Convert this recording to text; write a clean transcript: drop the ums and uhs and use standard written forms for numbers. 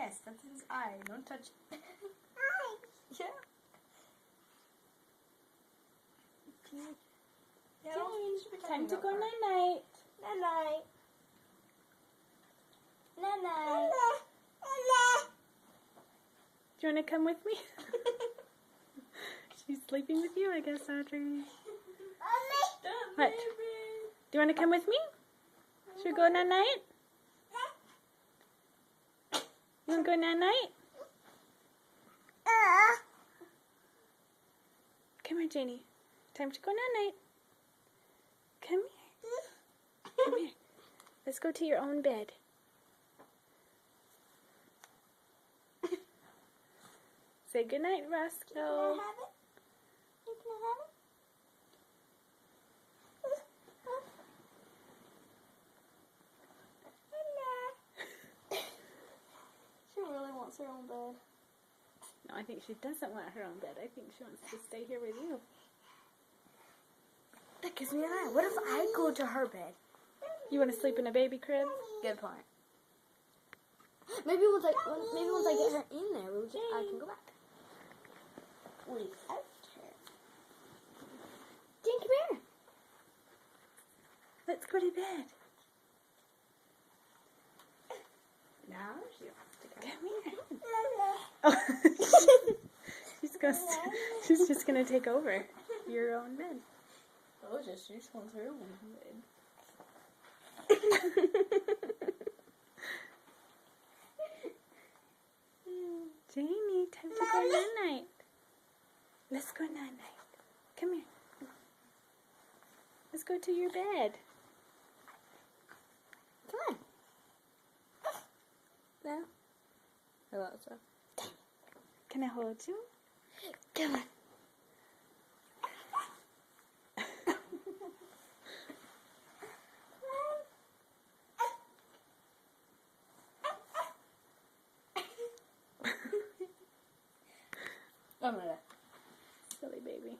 Yes, that's his eye. Don't touch it. Yeah. Yeah, Time to go night-night. Night-night. Night-night. Do you want to come with me? She's sleeping with you, I guess, Audrey. What? Do you want to come with me? Should we go night-night? You want to go night-night? Come here, Janie. Time to go night-night. Come here. Come here. Let's go to your own bed. Say goodnight, Roscoe. Can I have it? Can I have it? She really wants her own bed. No, I think she doesn't want her own bed. I think she wants to stay here with you. That gives me an eye. What if I go to her bed? You want to sleep in a baby crib? Good point. Maybe once I get her in there, I can go back. Without her. Jane, come here. Let's go to bed. Now she wants to go. Come here. Oh. She's just gonna take over your own bed. Oh, she just wants her own bed. Janie, time to go night-night. Let's go night-night. Come here. Let's go to your bed. Come on. No. Hello, sir. Can I hold you? Come on. I'm gonna. Silly baby.